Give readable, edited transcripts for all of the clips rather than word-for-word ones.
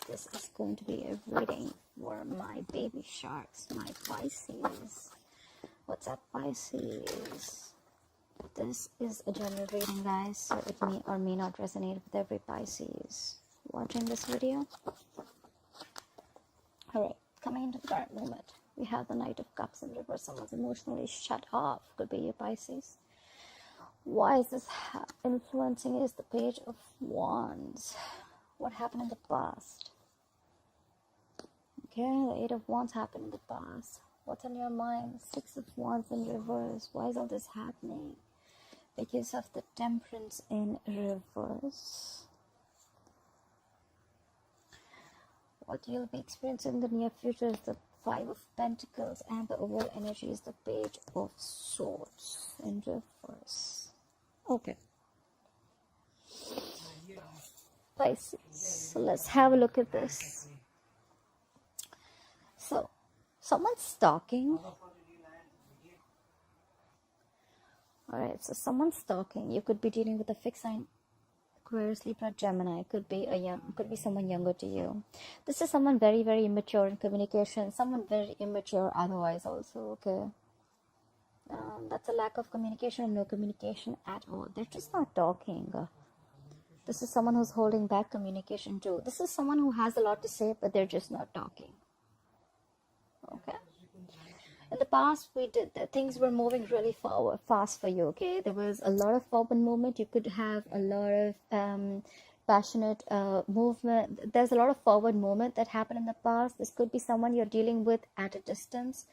This is going to be a reading for my baby sharks, my Pisces. What's up, Pisces? This is a general reading, guys, so it may or may not resonate with every Pisces watching this video. Alright, coming into the current moment, we have the Knight of Cups in reverse. Someone's emotionally shut off. Could be your Pisces. Why is this influencing is the Page of Wands. What happened in the past? Okay, the Eight of Wands happened in the past. What's on your mind? Six of Wands in reverse. Why is all this happening? Because of the Temperance in reverse. What you'll be experiencing in the near future is the Five of Pentacles, and the overall energy is the Page of Swords in reverse. Okay. Pisces. So let's have a look at this. So, someone's stalking. Alright, so someone's stalking. You could be dealing with a fixed sign, Aquarius, Libra, Gemini. Could be someone younger to you. This is someone very, very immature in communication. Someone very immature otherwise also, okay? That's a lack of communication, no communication at all. They're just not talking. This is someone who's holding back communication too. This is someone who has a lot to say, but they're just not talking. Okay? In the past, things were moving really fast for you, okay? There was a lot of forward movement. You could have a lot of passionate movement. There's a lot of forward movement that happened in the past. This could be someone you're dealing with at a distance.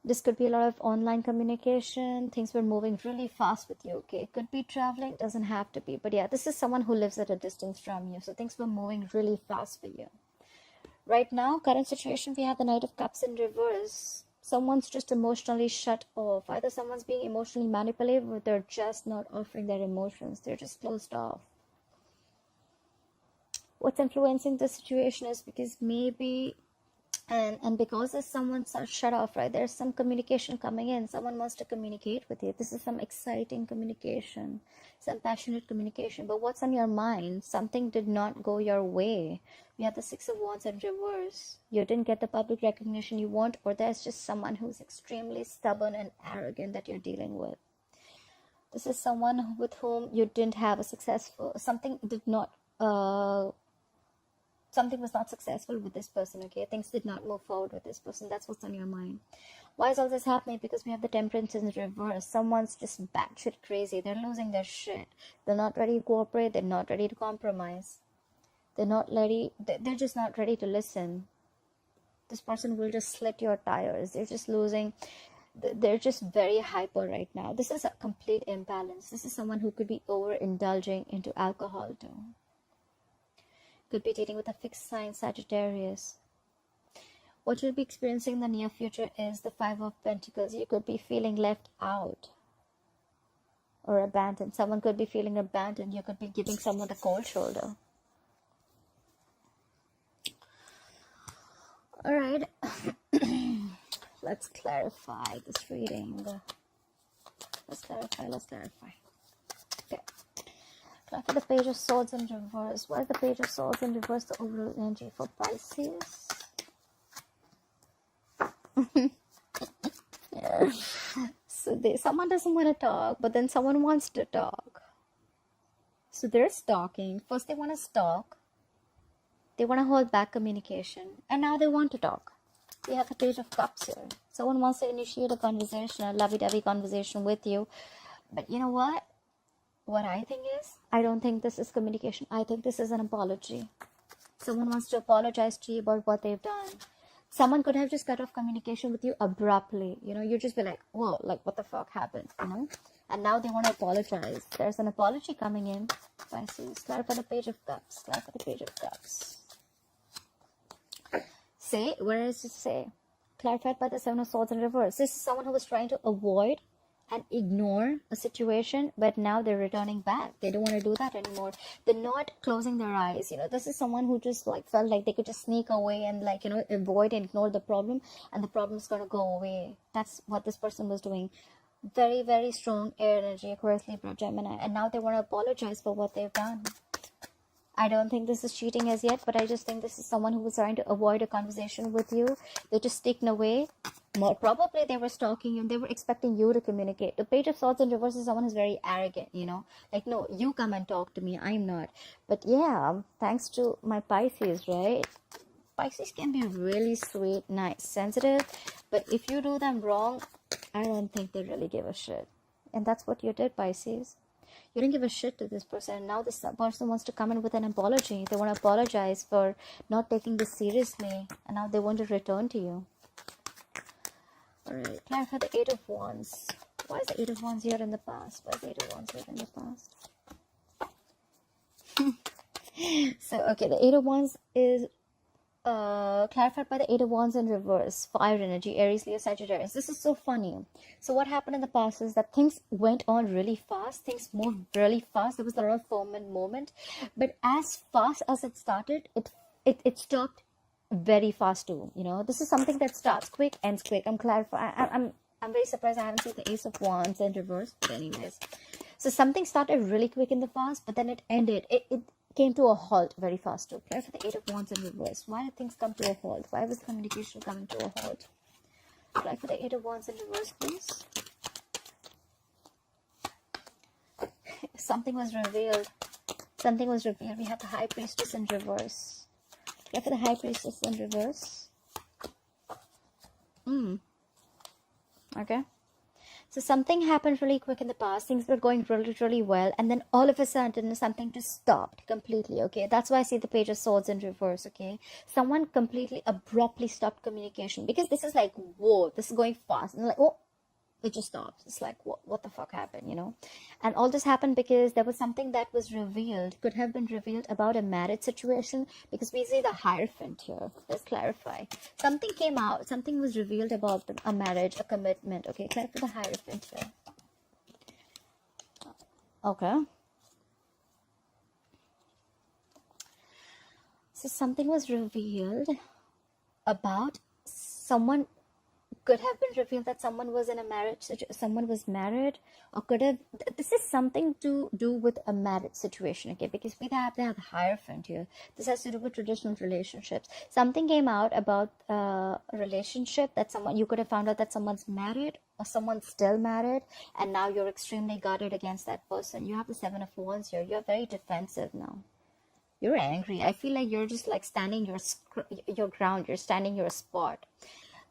This could be a lot of online communication. Things were moving really fast with you, okay? It could be traveling, doesn't have to be. But yeah, this is someone who lives at a distance from you. So things were moving really fast for you. Right now, current situation, we have the Knight of Cups in reverse. Someone's just emotionally shut off. Either someone's being emotionally manipulated, or they're just not offering their emotions. They're just closed off. What's influencing the situation is because maybe... And because there's someone shut off, right? There's some communication coming in. Someone wants to communicate with you. This is some exciting communication, some passionate communication. But what's on your mind? Something did not go your way. We have the Six of Wands in reverse. You didn't get the public recognition you want, or there's just someone who's extremely stubborn and arrogant that you're dealing with. This is someone with whom you didn't have a successful... Something was not successful with this person, okay? Things did not move forward with this person. That's what's on your mind. Why is all this happening? Because we have the Temperance in reverse. Someone's just batshit crazy. They're losing their shit. They're not ready to cooperate. They're not ready to compromise. They're just not ready to listen. This person will just slit your tires. They're just losing... They're just very hyper right now. This is a complete imbalance. This is someone who could be overindulging into alcohol too. Could be dealing with a fixed sign, Sagittarius. What you'll be experiencing in the near future is the Five of Pentacles. You could be feeling left out or abandoned. Someone could be feeling abandoned. You could be giving someone the cold shoulder. Alright. Let's clarify this reading. Let's clarify. Okay. For the Page of Swords in reverse. What is the Page of Swords in reverse? The overall energy for Pisces. Yeah. So someone doesn't want to talk, but then someone wants to talk. So they're stalking. First they want to stalk. They want to hold back communication. And now they want to talk. We have the Page of Cups here. Someone wants to initiate a conversation, a lovey-dovey conversation with you. But you know what? What I think is, I don't think this is communication. I think this is an apology. Someone wants to apologize to you about what they've done. Someone could have just cut off communication with you abruptly. You know, you just be like, whoa, like what the fuck happened, you know? And now they want to apologize. There's an apology coming in. Pisces, clarify the Page of Cups. Clarify the Page of Cups. Say, where does it say? Clarified by the Seven of Swords in reverse. This is someone who was trying to avoid and ignore a situation, but now they're returning back. They don't want to do that anymore. They're not closing their eyes. You know, this is someone who just felt like they could just sneak away and avoid and ignore the problem, and the problem is going to go away. That's what this person was doing. Very, very strong air energy, Aquarius, Libra, Gemini, and now they want to apologize for what they've done. I don't think this is cheating as yet, but I just think this is someone who was trying to avoid a conversation with you. They're just taken away. More probably they were stalking you and they were expecting you to communicate. The Page of Swords in reverse is someone who's very arrogant, you know, like, no, you come and talk to me, I'm not. But yeah, thanks to my Pisces, right? Pisces can be really sweet, nice, sensitive, but if you do them wrong, I don't think they really give a shit. And that's what you did, Pisces. You didn't give a shit to this person, and now this person wants to come in with an apology. They want to apologize for not taking this seriously, and now they want to return to you. Alright, clarify the Eight of Wands. Why is the Eight of Wands here in the past? Why is the Eight of Wands here in the past? So, okay, the Eight of Wands is clarified by the Eight of Wands in reverse. Fire energy, Aries, Leo, Sagittarius. This is so funny. So what happened in the past is that things went on really fast. Things moved really fast. There was a lot of ferment moment. But as fast as it started, it stopped very fast too. You know, this is something that starts quick, ends quick. I'm very surprised I haven't seen the Ace of Wands in reverse. But anyways, so something started really quick in the past, but then it ended. It came to a halt very fast too. Pray for the Eight of Wands in reverse. Why did things come to a halt? Why was communication coming to a halt? Pray for the Eight of Wands in reverse, please. Something was revealed. Something was revealed. We have the High Priestess in reverse. Pray for the High Priestess in reverse. Okay. So something happened really quick in the past. Things were going really, really well. And then all of a sudden, something just stopped completely, okay? That's why I see the Page of Swords in reverse, okay? Someone completely abruptly stopped communication. Because this is like, whoa, this is going fast. And like, oh, it just stopped. It's like, what the fuck happened, you know? And all this happened because there was something that was revealed, could have been revealed about a marriage situation, because we see the Hierophant here. Let's clarify. Something came out, something was revealed about a marriage, a commitment. Okay, clarify the Hierophant here. Okay. So something was revealed about someone. Could have been revealed that someone was in a marriage, someone was married, or could have, this is something to do with a marriage situation, okay? Because they have the Hierophant here. This has to do with traditional relationships. Something came out about a relationship that someone, you could have found out that someone's married or someone's still married, and now you're extremely guarded against that person. You have the Seven of Wands here. You're very defensive now. You're angry. I feel like you're just like standing your ground. You're standing your spot.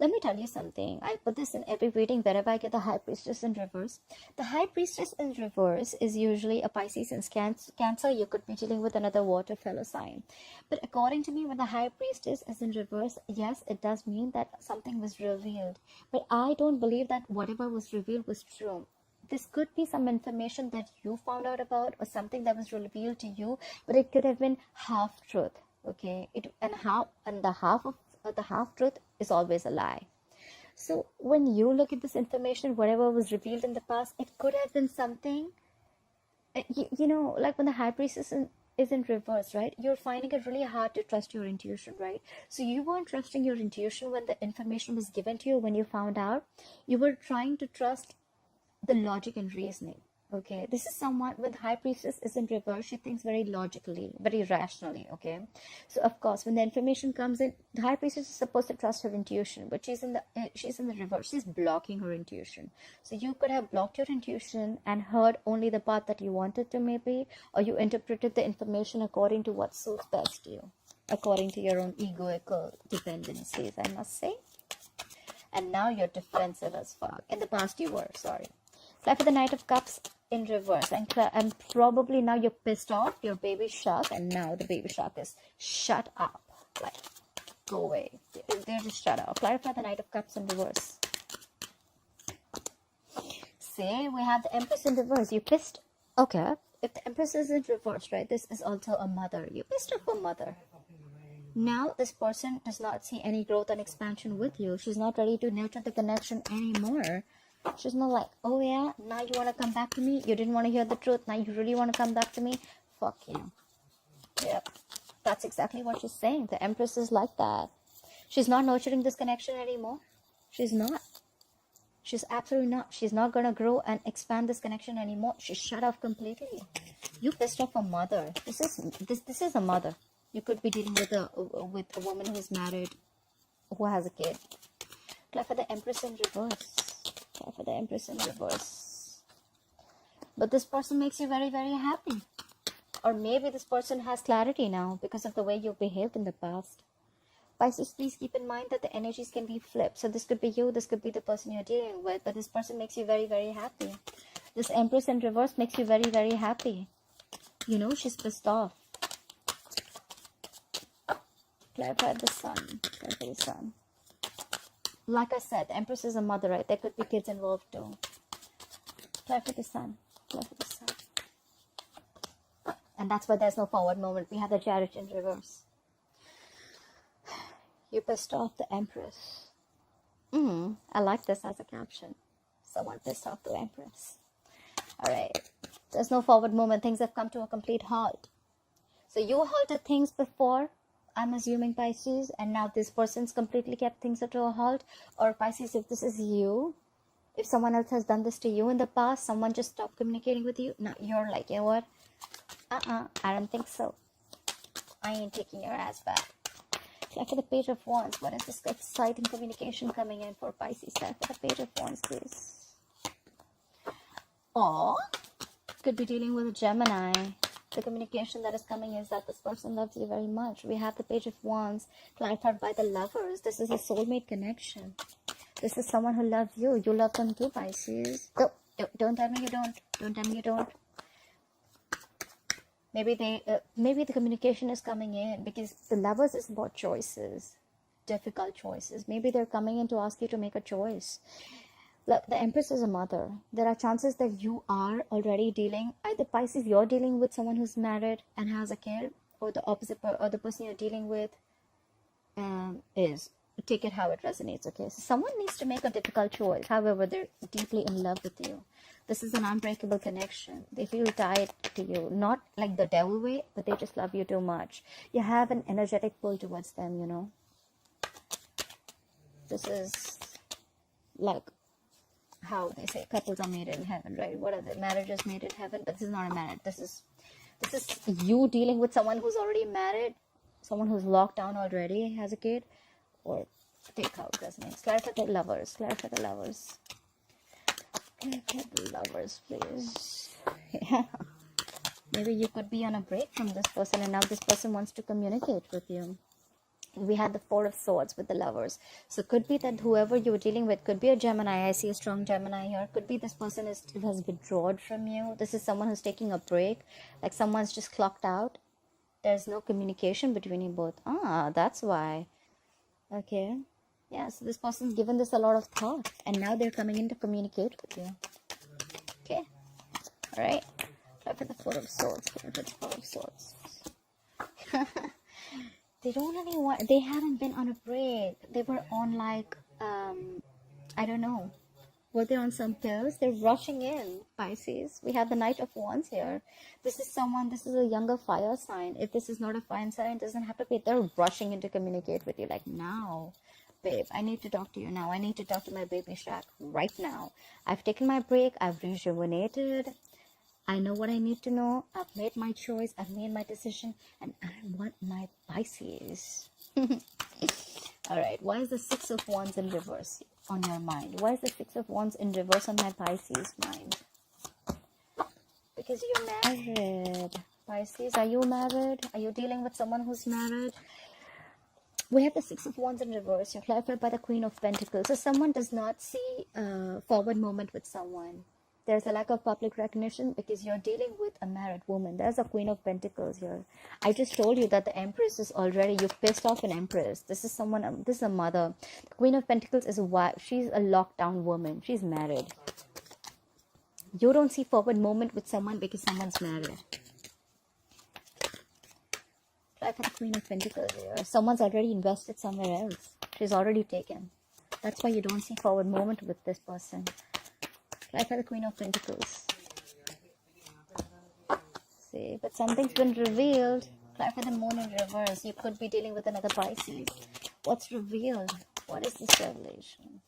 Let me tell you something. I put this in every reading wherever I get the High Priestess in reverse. The High Priestess in reverse is usually a Pisces and Cancer. You could be dealing with another water fellow sign. But according to me, when the High Priestess is in reverse, yes, it does mean that something was revealed. But I don't believe that whatever was revealed was true. This could be some information that you found out about, or something that was revealed to you, but it could have been half truth. Okay, the half truth is always a lie. So when you look at this information, whatever was revealed in the past, it could have been something, you know, like when the High Priestess is in reverse, right? You're finding it really hard to trust your intuition, right? So you weren't trusting your intuition when the information was given to you. When you found out, you were trying to trust the logic and reasoning. Okay, this is someone with High Priestess is in reverse. She thinks very logically, very rationally. Okay, so of course, when the information comes in, the High Priestess is supposed to trust her intuition, but she's in the reverse. She's blocking her intuition. So you could have blocked your intuition and heard only the part that you wanted to, maybe, or you interpreted the information according to what suits best to you, according to your own egoical dependencies, I must say. And now you're defensive as fuck. In the past, you were. Sorry. Fly for the Knight of Cups in reverse, and probably now you're pissed off, your baby shark, and now the baby shark is shut up, like, go away, they're just shut up. Clarify the Knight of Cups in reverse. See, we have the Empress in reverse. You pissed, okay, if the Empress is in reverse, right, this is also a mother. You pissed off a mother. Now this person does not see any growth and expansion with you. She's not ready to nurture the connection anymore. She's not like, oh yeah, now you want to come back to me? You didn't want to hear the truth. Now you really want to come back to me? Fuck you. Yep. That's exactly what she's saying. The Empress is like that. She's not nurturing this connection anymore. She's not. She's absolutely not. She's not going to grow and expand this connection anymore. She's shut off completely. You pissed off a mother. This is a mother. You could be dealing with a woman who's married, who has a kid. Clap for the Empress in reverse. Clap for the Empress in reverse. But this person makes you very, very happy. Or maybe this person has clarity now because of the way you behaved in the past. Pisces, please keep in mind that the energies can be flipped. So this could be you, this could be the person you're dealing with, but this person makes you very, very happy. This Empress in reverse makes you very, very happy. You know, she's pissed off. Clarify the Sun. Clarify the Sun. Like I said, the Empress is a mother, right? There could be kids involved too. Clarify the Sun. Clarify the Sun. And that's why there's no forward movement. We have the Chariot in reverse. You pissed off the Empress. I like this as a caption. Someone pissed off the Empress. Alright. There's no forward movement. Things have come to a complete halt. So you halted things before, I'm assuming, Pisces, and now this person's completely kept things to a halt. Or Pisces, if this is you, if someone else has done this to you in the past, someone just stopped communicating with you, now you're like, you know what? I don't think so. I ain't taking your ass back. Clap for the Page of Wands. What is this exciting communication coming in for Pisces? Clap for the Page of Wands, please. Or could be dealing with a Gemini. The communication that is coming is that this person loves you very much. We have the Page of Wands clarified by the Lovers. This is a soulmate connection. This is someone who loves you. You love them too, Pisces. Don't tell me you don't. Don't tell me you don't. Maybe the communication is coming in because the Lovers is about choices, difficult choices. Maybe they're coming in to ask you to make a choice. Look, the Empress is a mother. There are chances that you are already dealing, either Pisces, you're dealing with someone who's married and has a kid, or the opposite, or the person you're dealing with is. Take it how it resonates, okay? So someone needs to make a difficult choice. However, they're deeply in love with you. This is an unbreakable connection. They feel tied to you. Not like the devil way, but they just love you too much. You have an energetic pull towards them, you know. This is like how they say couples are made in heaven, right? What are the marriages made in heaven? But this is not a marriage. This is you dealing with someone who's already married, someone who's locked down already, has a kid, or take how it resonates. Clarify the Lovers. Clarify the Lovers. Clarify the Lovers, please. Yeah. Maybe you could be on a break from this person and now this person wants to communicate with you. We had the Four of Swords with the Lovers. So could be that whoever you're dealing with could be a Gemini. I see a strong Gemini here. Could be this person has withdrawn from you. This is someone who's taking a break. Like someone's just clocked out. There's no communication between you both. That's why. Okay. Yeah, so this person's given this a lot of thought. And now they're coming in to communicate with you. Okay. Alright. Try for the Four of Swords. Try for the Four of Swords. They don't really want, they haven't been on a break. They were on like, I don't know. Were they on some pills? They're rushing in, Pisces. We have the Knight of Wands here. This is a younger fire sign. If this is not a fire sign, it doesn't have to be. They're rushing in to communicate with you. Like, now, babe, I need to talk to you now. I need to talk to my baby Shaq right now. I've taken my break. I've rejuvenated. I know what I need to know. I've made my choice. I've made my decision. And I want my Pisces. Alright, why is the Six of Wands in reverse on your mind? Why is the Six of Wands in reverse on my Pisces mind? Because you're married. Pisces, are you married? Are you dealing with someone who's married? We have the Six of Wands in reverse. You're clarified by the Queen of Pentacles. So someone does not see forward movement with someone. There's a lack of public recognition because you're dealing with a married woman. There's a Queen of Pentacles here. I just told you that the Empress is already, you pissed off an Empress. This is someone, this is a mother. The Queen of Pentacles is a wife. She's a lockdown woman. She's married. You don't see forward movement with someone because someone's married. Try for the Queen of Pentacles here. Someone's already invested somewhere else. She's already taken. That's why you don't see forward movement with this person. Try for the Queen of Pentacles. See, but something's been revealed. Try for the Moon in reverse. You could be dealing with another Pisces. What's revealed? What is this revelation?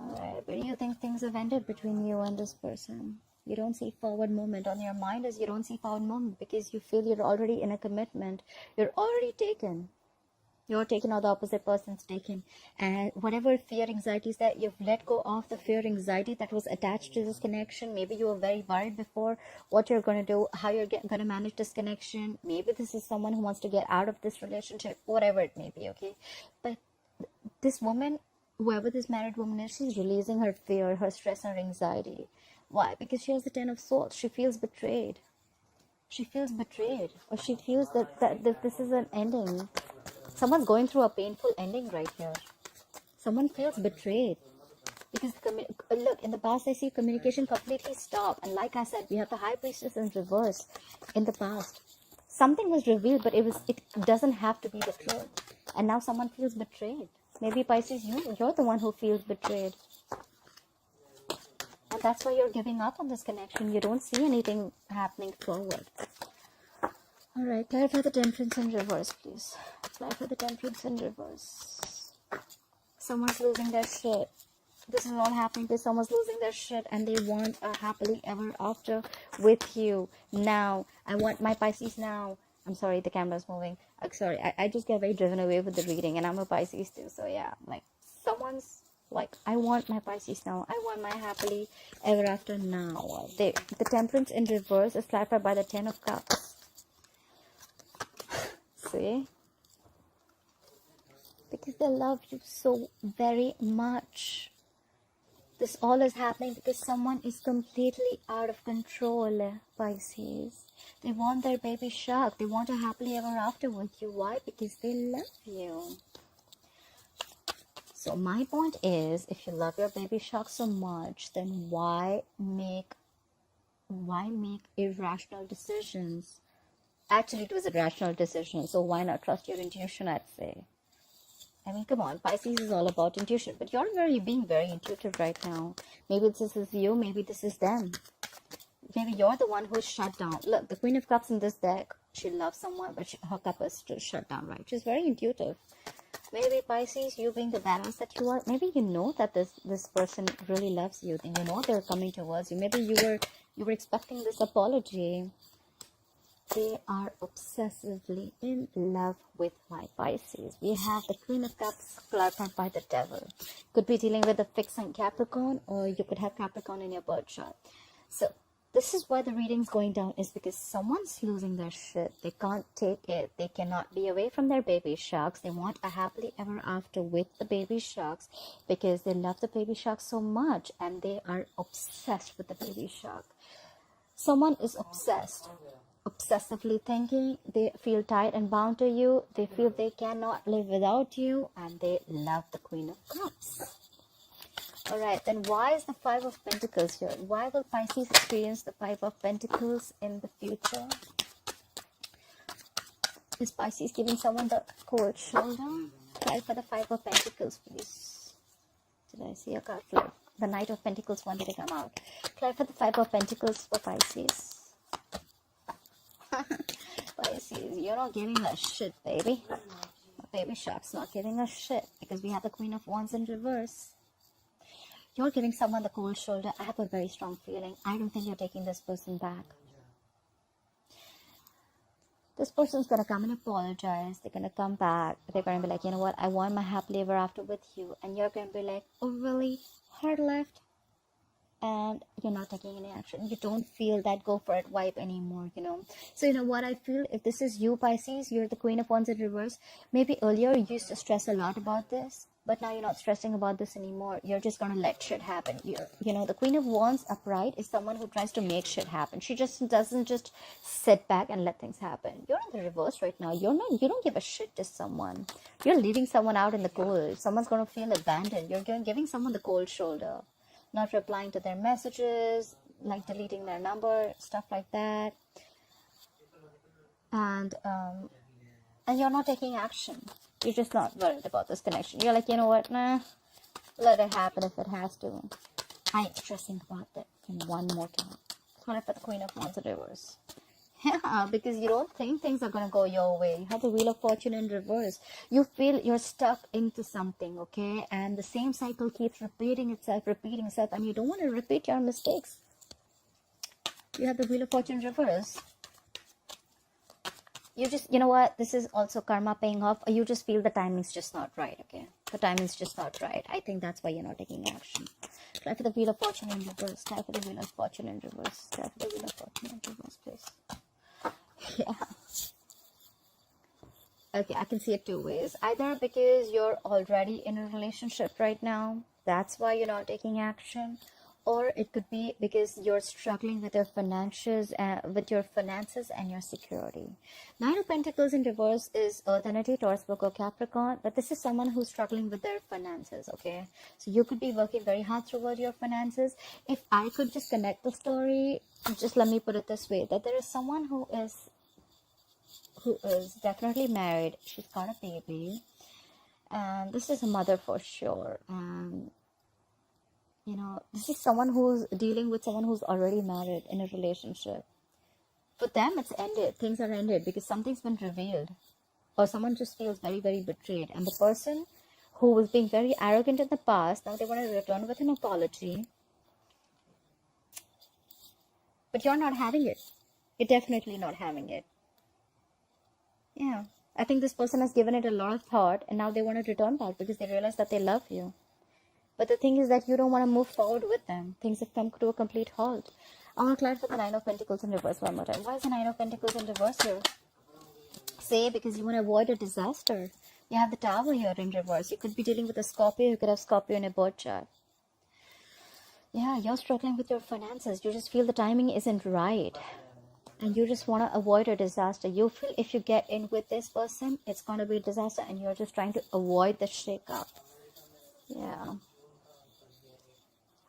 Alright, but you think things have ended between you and this person. You don't see forward movement. On your mind is you don't see forward movement because you feel you're already in a commitment. You're already taken. You're taken or the opposite person's taken. And whatever fear, anxieties that you've let go of, the fear, anxiety that was attached to this connection. Maybe you were very worried before what you're going to do, how you're going to manage this connection. Maybe this is someone who wants to get out of this relationship, whatever it may be, okay? But this woman, whoever this married woman is, she's releasing her fear, her stress, her anxiety. Why? Because she has the 10 of Swords. She feels betrayed. She feels betrayed. Or she feels that this is an ending. Someone's going through a painful ending right here. Someone feels betrayed. Because, look, in the past I see communication completely stopped. And like I said, we have the High Priestess in reverse in the past. Something was revealed, but it doesn't have to be the truth. And now someone feels betrayed. Maybe Pisces, you're the one who feels betrayed. And that's why you're giving up on this connection. You don't see anything happening forward. Alright, clarify the Temperance in reverse, please. Clarify the Temperance in reverse. Someone's losing their shit. This is all happening because someone's losing their shit and they want a happily ever after with you now. I want my Pisces now. I'm sorry, the camera's moving. Sorry, I just get very driven away with the reading and I'm a Pisces too. So yeah, like someone's like, I want my Pisces now. I want my happily ever after now. The Temperance in reverse is clarified by the 10 of Cups. See? Because they love you so very much. This all is happening because someone is completely out of control, Pisces. They want their baby shark. They want a happily ever after with you. Why? Because they love you. So my point is, if you love your baby shark so much, then why make irrational decisions? Actually, it was a rational decision, so why not trust your intuition, I'd say. I mean, come on, Pisces is all about intuition, but you're being very intuitive right now. Maybe this is you, maybe this is them. Maybe you're the one who's shut down. Look, the Queen of Cups in this deck, she loves someone, but her cup is still shut down, right? She's very intuitive. Maybe Pisces, you being the balance that you are, maybe you know that this person really loves you, and you know they're coming towards you. Maybe you were expecting this apology. They are obsessively in love with my Pisces. We have the Queen of Cups clarified by the Devil. Could be dealing with a fixed sign Capricorn, or you could have Capricorn in your birth chart. So this is why the reading's going down, is because someone's losing their shit. They can't take it. They cannot be away from their baby sharks. They want a happily ever after with the baby sharks because they love the baby shark so much and they are obsessed with the baby shark. Someone is obsessively thinking. They feel tied and bound to you. They feel they cannot live without you, and they love the Queen of Cups. Alright, then why is the Five of Pentacles here? Why will Pisces experience the Five of Pentacles in the future? Is Pisces giving someone the cold shoulder? Try for the Five of Pentacles, please. Did I see a card flip? The Knight of Pentacles wanted to come out. Try for the Five of Pentacles for Pisces. Pisces, you're not giving a shit, baby. Baby shark's not giving a shit because we have the Queen of Wands in reverse. You're giving someone the cold shoulder. I have a very strong feeling. I don't think you're taking this person back. This person's going to come and apologize. They're going to come back. They're going to be like, you know what? I want my happily ever after with you. And you're going to be like, oh, really? Hard left? And you're not taking any action. You don't feel that go for it vibe anymore, you know. So you know what I feel? If this is you, Pisces, you're the Queen of Wands in reverse. Maybe earlier you used to stress a lot about this, but now you're not stressing about this anymore. You're just gonna let shit happen. You know, the Queen of Wands upright is someone who tries to make shit happen. She just doesn't just sit back and let things happen. You're in the reverse right now. You don't give a shit to someone. You're leaving someone out in the cold. Someone's gonna feel abandoned. You're giving someone the cold shoulder. Not replying to their messages, like deleting their number, stuff like that. And you're not taking action. You're just not worried about this connection. You're like, you know what, nah, let it happen if it has to. I ain't stressing about that. And one more time. Call it for the Queen of Wands in reverse. Yeah, because you don't think things are going to go your way. You have the Wheel of Fortune in reverse. You feel you're stuck into something, okay? And the same cycle keeps repeating itself, and you don't want to repeat your mistakes. You have the Wheel of Fortune in reverse. You just, you know what? This is also karma paying off. You just feel the timing's just not right, okay? The timing's just not right. I think that's why you're not taking action. Try for the Wheel of Fortune in reverse. Try for the Wheel of Fortune in reverse. Try for the Wheel of Fortune in reverse, please. Yeah. Okay, I can see it two ways. Either because you're already in a relationship right now, that's why you're not taking action, or it could be because you're struggling with your finances, and your security. Nine of Pentacles in reverse is Earth energy, Taurus, Virgo, Capricorn, but this is someone who's struggling with their finances, okay? So you could be working very hard toward your finances. If I could just connect the story, just let me put it this way, that there is someone who is definitely married. She's got a baby, and this is a mother for sure. And you know, this is someone who's dealing with someone who's already married in a relationship. For them, it's ended. Things are ended because something's been revealed, or someone just feels very, very betrayed. And the person who was being very arrogant in the past, now they want to return with an apology, but you're not having it. You're definitely not having it. Yeah, I think this person has given it a lot of thought, and now they want to return back because they realize that they love you. But the thing is that you don't want to move forward with them. Things have come to a complete halt. I want to clarify the Nine of Pentacles in reverse one more time. Why is the Nine of Pentacles in reverse here? Say, because you want to avoid a disaster. You have the Tower here in reverse. You could be dealing with a Scorpio. You could have Scorpio in a birth chart. Yeah, you're struggling with your finances. You just feel the timing isn't right. And you just want to avoid a disaster. You feel if you get in with this person, it's going to be a disaster, and you're just trying to avoid the shake-up. Yeah.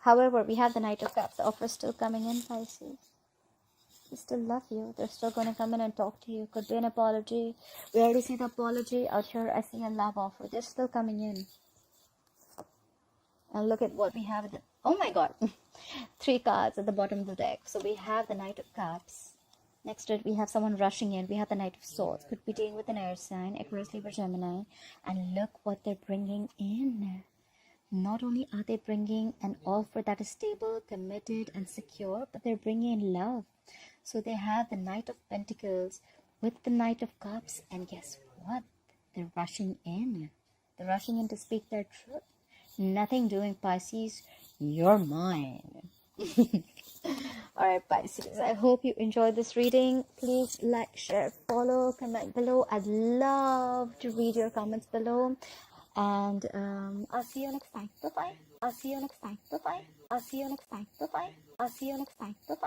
However, we have the Knight of Cups. The offer is still coming in, Pisces. They still love you. They're still going to come in and talk to you. Could be an apology. We already see the apology. Out here, I see a love offer. They're still coming in. And look at what we have. Oh my God. 3 cards at the bottom of the deck. So we have the Knight of Cups. Next to it, we have someone rushing in. We have the Knight of Swords. Could be dealing with an air sign, Aquarius, Libra, Gemini. And look what they're bringing in. Not only are they bringing an offer that is stable, committed, and secure, but they're bringing in love. So they have the Knight of Pentacles with the Knight of Cups. And guess what? They're rushing in. They're rushing in to speak their truth. Nothing doing, Pisces. You're mine. Alright, Pisces, I hope you enjoyed this reading. Please like, share, follow, comment below. I'd love to read your comments below. And I'll see you next time. Bye-bye. I'll see you next time. Bye-bye. I'll see you next time. Bye-bye. I'll see you next time. Bye-bye.